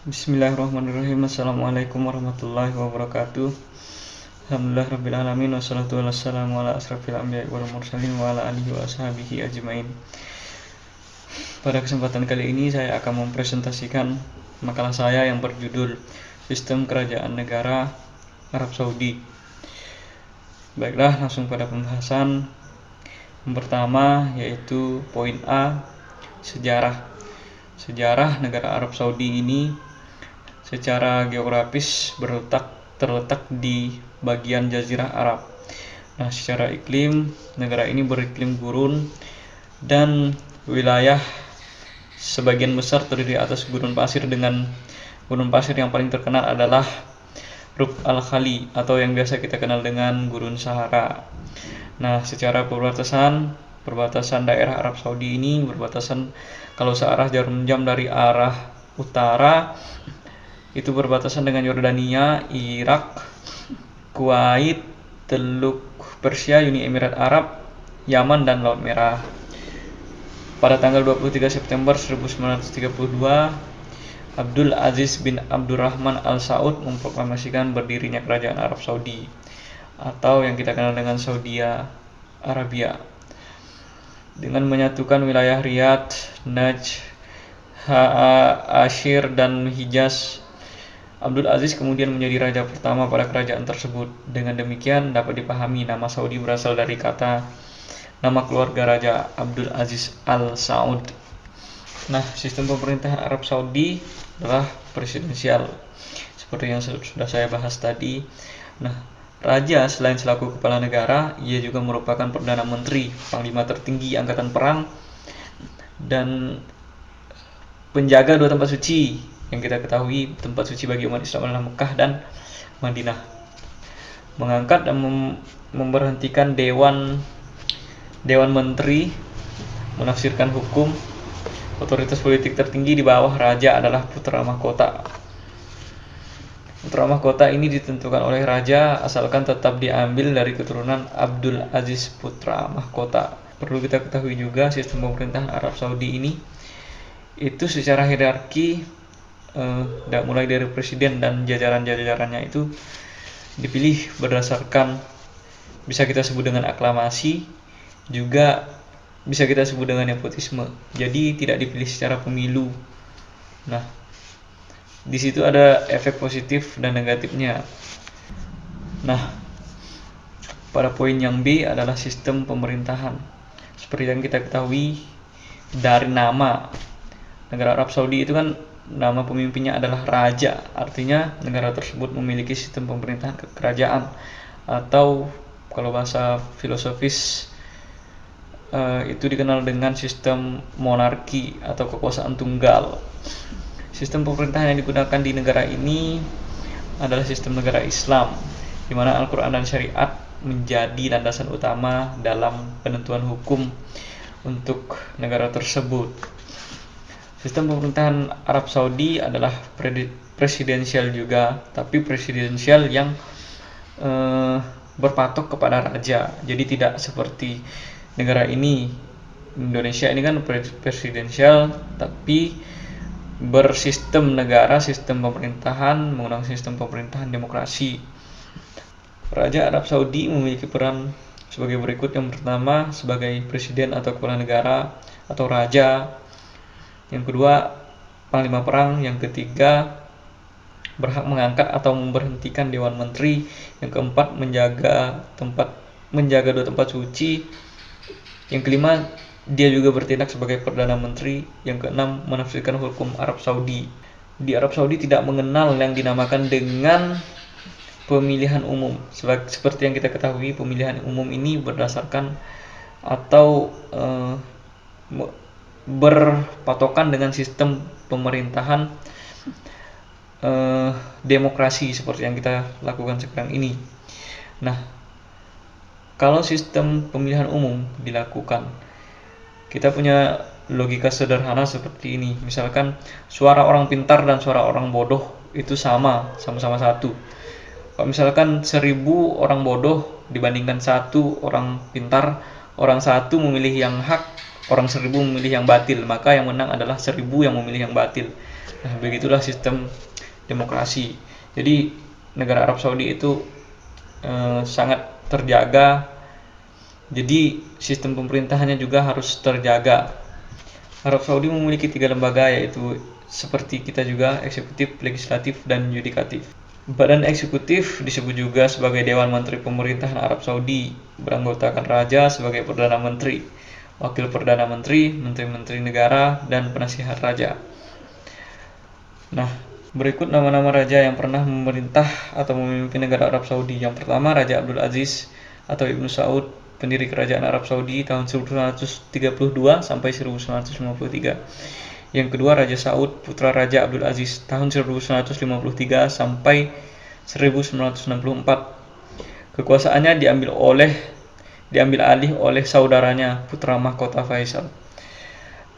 Bismillahirrahmanirrahim. Assalamualaikum warahmatullahi wabarakatuh. Alhamdulillah rabbil alamin, wassalatu wassalamu ala asrafil anbiya'i wal mursalin wa ala alihi wa ashabihi ajmain. Pada kesempatan kali ini saya akan mempresentasikan makalah saya yang berjudul Sistem Kerajaan Negara Arab Saudi. Baiklah, langsung pada pembahasan. Yang pertama yaitu poin A, sejarah. Sejarah negara Arab Saudi ini secara geografis terletak di bagian Jazirah Arab. Nah, secara iklim, negara ini beriklim gurun dan wilayah sebagian besar terdiri atas gurun pasir, dengan gurun pasir yang paling terkenal adalah Rub al-Khali atau yang biasa kita kenal dengan Gurun Sahara. Nah, secara perbatasan daerah Arab Saudi ini berbatasan, kalau searah jarum jam dari arah utara itu berbatasan dengan Yordania, Irak, Kuwait, Teluk Persia, Uni Emirat Arab, Yaman, dan Laut Merah. Pada tanggal 23 September 1932, Abdul Aziz bin Abdurrahman Al Saud memproklamasikan berdirinya Kerajaan Arab Saudi atau yang kita kenal dengan Saudi Arabia, dengan menyatukan wilayah Riyadh, Najd, Ashir, dan Hijaz. Abdul Aziz kemudian menjadi raja pertama pada kerajaan tersebut. Dengan demikian dapat dipahami nama Saudi berasal dari kata nama keluarga Raja Abdul Aziz Al Saud. Nah, sistem pemerintahan Arab Saudi adalah presidensial seperti yang sudah saya bahas tadi. Nah, raja selain selaku kepala negara, ia juga merupakan perdana menteri, panglima tertinggi angkatan perang, dan penjaga dua tempat suci. Yang kita ketahui tempat suci bagi umat Islam adalah Mekah dan Madinah. Mengangkat dan memberhentikan dewan menteri, menafsirkan hukum. Otoritas politik tertinggi di bawah raja adalah putra mahkota. Putra mahkota ini ditentukan oleh raja asalkan tetap diambil dari keturunan Abdul Aziz putra mahkota. Perlu kita ketahui juga sistem pemerintahan Arab Saudi ini itu secara hierarki, mulai dari presiden dan jajaran-jajarannya itu dipilih berdasarkan, bisa kita sebut dengan aklamasi, juga bisa kita sebut dengan nepotisme. Jadi tidak dipilih secara pemilu. Nah, di situ ada efek positif dan negatifnya. Nah, pada poin yang B adalah sistem pemerintahan. Seperti yang kita ketahui dari nama negara Arab Saudi itu kan, nama pemimpinnya adalah raja. Artinya negara tersebut memiliki sistem pemerintahan kerajaan, atau kalau bahasa filosofis itu dikenal dengan sistem monarki atau kekuasaan tunggal. Sistem pemerintahan yang digunakan di negara ini adalah sistem negara Islam, di mana Al-Quran dan Syariat menjadi landasan utama dalam penentuan hukum untuk negara tersebut. Sistem pemerintahan Arab Saudi adalah presidensial juga, tapi presidensial yang berpatok kepada raja. Jadi tidak seperti negara ini, Indonesia ini kan presidensial tapi bersistem negara, sistem pemerintahan menggunakan sistem pemerintahan demokrasi. Raja Arab Saudi memiliki peran sebagai berikut. Yang pertama, sebagai presiden atau kepala negara atau raja. Yang kedua, panglima perang. Yang ketiga, berhak mengangkat atau memberhentikan dewan menteri. Yang keempat, menjaga dua tempat suci. Yang kelima, dia juga bertindak sebagai perdana menteri. Yang keenam, menafsirkan hukum Arab Saudi. Di Arab Saudi tidak mengenal yang dinamakan dengan pemilihan umum. Seperti yang kita ketahui, pemilihan umum ini berdasarkan atau berpatokan dengan sistem pemerintahan demokrasi seperti yang kita lakukan sekarang ini. Nah, kalau sistem pemilihan umum dilakukan, kita punya logika sederhana seperti ini. Misalkan suara orang pintar dan suara orang bodoh itu sama-sama satu. Kalau misalkan 1000 orang bodoh dibandingkan 1 orang pintar, orang 1 memilih yang hak, orang 1000 memilih yang batil, maka yang menang adalah 1000 yang memilih yang batil. Nah, begitulah sistem demokrasi. Jadi negara Arab Saudi itu sangat terjaga. Jadi sistem pemerintahannya juga harus terjaga. Arab Saudi memiliki 3 lembaga, yaitu seperti kita juga, eksekutif, legislatif, dan yudikatif. Badan eksekutif disebut juga sebagai Dewan Menteri Pemerintahan Arab Saudi, beranggotakan raja sebagai Perdana Menteri, wakil Perdana Menteri, menteri-menteri negara, dan penasihat raja. Nah, berikut nama-nama raja yang pernah memerintah atau memimpin negara Arab Saudi. Yang pertama, Raja Abdul Aziz atau Ibnu Saud, pendiri kerajaan Arab Saudi tahun 1932 sampai 1953. Yang kedua, Raja Saud, putra Raja Abdul Aziz, tahun 1953 sampai 1964. Kekuasaannya diambil alih oleh saudaranya, putra mahkota Faisal.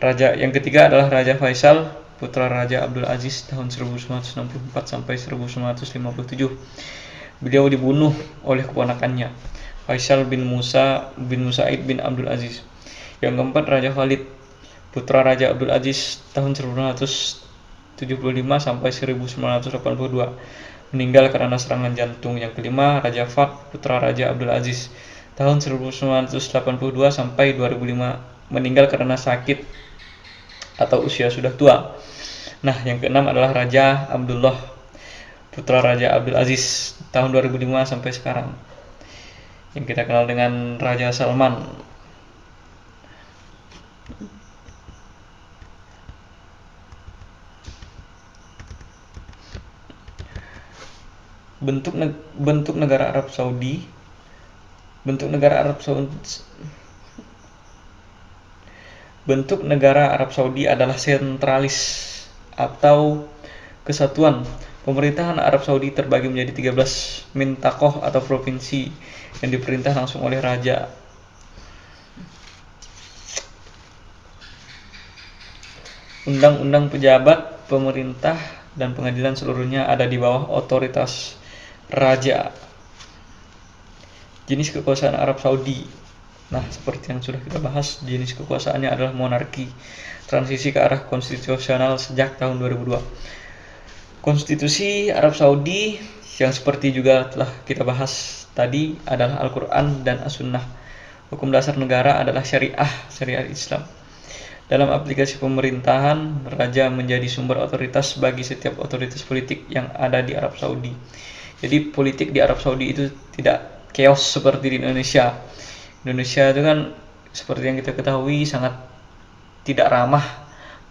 Raja yang ketiga adalah Raja Faisal, putra Raja Abdul Aziz, tahun 1964 sampai 1957. Beliau dibunuh oleh keponakannya, Faisal bin Musaid bin Abdul Aziz. Yang keempat, Raja Khalid, putra Raja Abdul Aziz, tahun 1975 sampai 1982, meninggal karena serangan jantung. Yang kelima, Raja Fahd, putra Raja Abdul Aziz, tahun 1982 sampai 2005, meninggal karena sakit atau usia sudah tua. Nah, yang keenam adalah Raja Abdullah, putra Raja Abdul Aziz, tahun 2005 sampai sekarang, yang kita kenal dengan Raja Salman. Bentuk negara Arab Saudi. Bentuk negara Arab Saudi adalah sentralis atau kesatuan. Pemerintahan Arab Saudi terbagi menjadi 13 mintaqoh atau provinsi yang diperintah langsung oleh raja. Undang-undang pejabat, pemerintah, dan pengadilan seluruhnya ada di bawah otoritas raja. Jenis kekuasaan Arab Saudi. Nah, seperti yang sudah kita bahas, jenis kekuasaannya adalah monarki, transisi ke arah konstitusional sejak tahun 2002. Konstitusi Arab Saudi yang seperti juga telah kita bahas tadi adalah Al-Quran dan As-Sunnah. Hukum dasar negara adalah syariat Islam. Dalam aplikasi pemerintahan, raja menjadi sumber otoritas bagi setiap otoritas politik yang ada di Arab Saudi. Jadi politik di Arab Saudi itu tidak chaos seperti di Indonesia. Indonesia itu kan seperti yang kita ketahui sangat tidak ramah.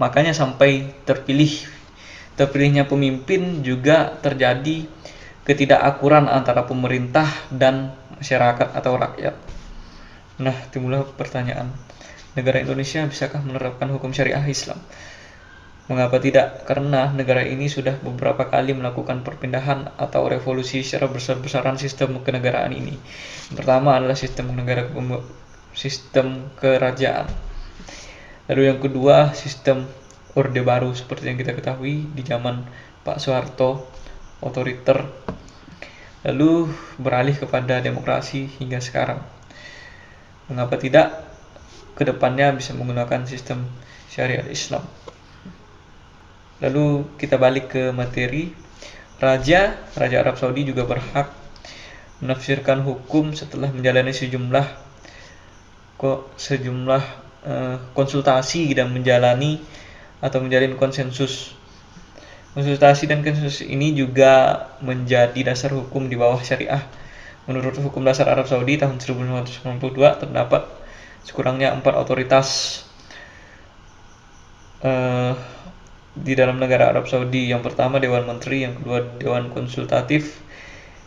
Makanya sampai terpilihnya pemimpin juga terjadi ketidakakuran antara pemerintah dan masyarakat atau rakyat. Nah, timbullah pertanyaan, negara Indonesia bisakah menerapkan hukum syariah Islam? Mengapa tidak? Karena negara ini sudah beberapa kali melakukan perpindahan atau revolusi secara besar-besaran sistem kenegaraan ini. Yang pertama adalah sistem kerajaan. Lalu yang kedua, sistem Orde Baru seperti yang kita ketahui di zaman Pak Soeharto, otoriter. Lalu beralih kepada demokrasi hingga sekarang. Mengapa tidak? Kedepannya bisa menggunakan sistem syariat Islam. Lalu kita balik ke materi. Raja Arab Saudi juga berhak menafsirkan hukum setelah menjalani sejumlah konsultasi dan menjalin konsensus. Konsultasi dan konsensus ini juga menjadi dasar hukum di bawah syariah. Menurut hukum dasar Arab Saudi tahun 1992 terdapat sekurangnya 4 otoritas di dalam negara Arab Saudi. Yang pertama Dewan Menteri, yang kedua Dewan Konsultatif,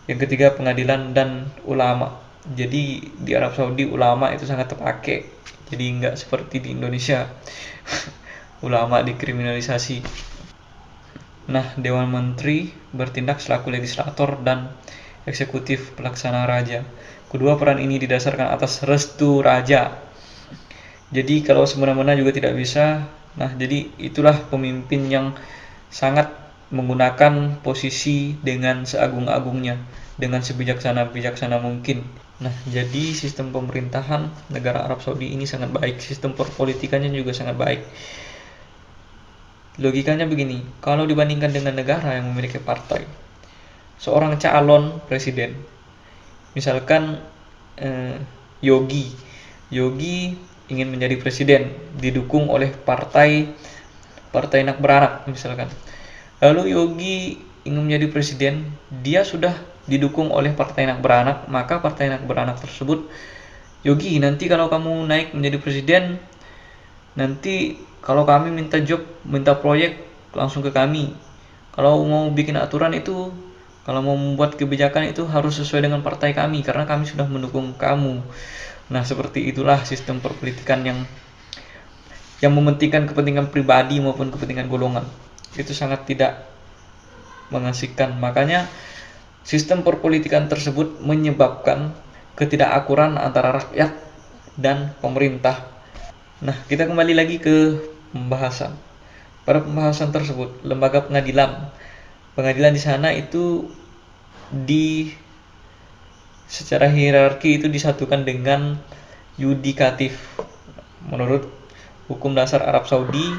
yang ketiga pengadilan dan ulama. Jadi di Arab Saudi ulama itu sangat terpakai. Jadi nggak seperti di Indonesia ulama dikriminalisasi. Nah, Dewan Menteri bertindak selaku legislator dan eksekutif pelaksana raja. Kedua peran ini didasarkan atas restu raja. Jadi kalau semena-mena juga tidak bisa. Nah, jadi itulah pemimpin yang sangat menggunakan posisi dengan seagung-agungnya, dengan sebijaksana mungkin. Nah, jadi sistem pemerintahan negara Arab Saudi ini sangat baik, sistem perpolitikannya juga sangat baik. Logikanya begini, kalau dibandingkan dengan negara yang memiliki partai, seorang calon presiden, misalkan Yogi, Yogi ingin menjadi presiden, didukung oleh partai nak beranak misalkan. Lalu Yogi ingin menjadi presiden, dia sudah didukung oleh partai nak beranak, maka partai nak beranak tersebut, Yogi, nanti kalau kamu naik menjadi presiden, nanti kalau kami minta job, minta proyek, langsung ke kami. Kalau mau bikin aturan itu, kalau mau membuat kebijakan itu harus sesuai dengan partai kami, karena kami sudah mendukung kamu. Nah, seperti itulah sistem perpolitikan yang mementingkan kepentingan pribadi maupun kepentingan golongan. Itu sangat tidak mengasihkan. Makanya sistem perpolitikan tersebut menyebabkan ketidakakuran antara rakyat dan pemerintah. Nah, kita kembali lagi ke pembahasan. Pada pembahasan tersebut, lembaga pengadilan di sana itu secara hierarki itu disatukan dengan yudikatif. Menurut hukum dasar Arab Saudi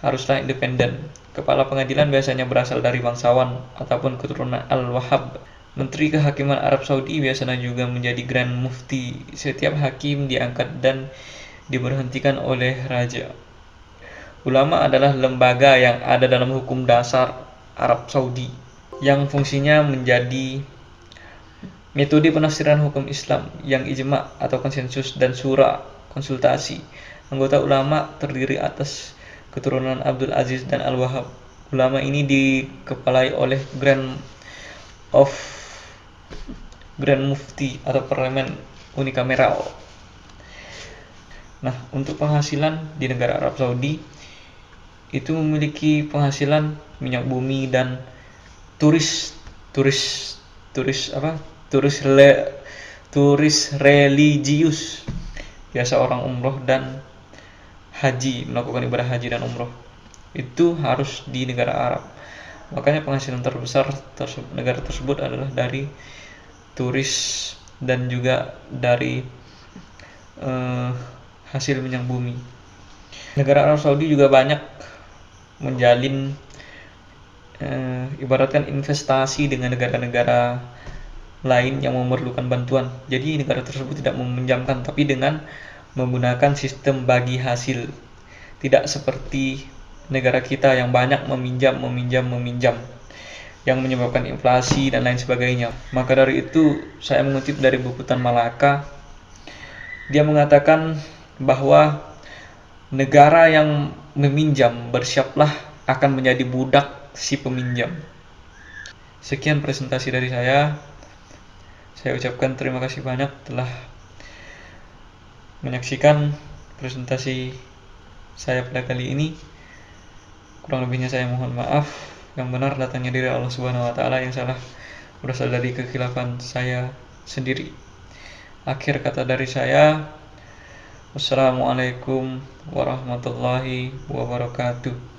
haruslah independen. Kepala pengadilan biasanya berasal dari bangsawan ataupun keturunan Al-Wahhab. Menteri Kehakiman Arab Saudi biasanya juga menjadi Grand Mufti. Setiap hakim diangkat dan diberhentikan oleh raja. Ulama adalah lembaga yang ada dalam hukum dasar Arab Saudi yang fungsinya menjadi metode penafsiran hukum Islam yang ijma atau konsensus dan syura konsultasi. Anggota ulama terdiri atas keturunan Abdul Aziz dan Al-Wahhab. Ulama ini dikepalai oleh Grand Mufti atau parlemen unikameral. Nah, untuk penghasilan di negara Arab Saudi itu memiliki penghasilan minyak bumi dan turis religius, biasa orang umroh dan haji, melakukan ibadah haji dan umroh, itu harus di negara Arab. Makanya penghasilan terbesar negara tersebut adalah dari turis dan juga dari hasil minyak bumi. Negara Arab Saudi juga banyak menjalin ibaratkan investasi dengan negara-negara lain yang memerlukan bantuan. Jadi negara tersebut tidak meminjamkan, tapi dengan menggunakan sistem bagi hasil. Tidak seperti negara kita yang banyak meminjam yang menyebabkan inflasi dan lain sebagainya. Maka dari itu saya mengutip dari buku Tan Malaka. Dia mengatakan bahwa negara yang meminjam bersiaplah akan menjadi budak si peminjam. Sekian presentasi dari saya. Saya ucapkan terima kasih banyak telah menyaksikan presentasi saya pada kali ini. Kurang lebihnya saya mohon maaf. Yang benar datangnya dari Allah Subhanahu wa taala, yang salah berasal dari kekhilafan saya sendiri. Akhir kata dari saya, wassalamualaikum warahmatullahi wabarakatuh.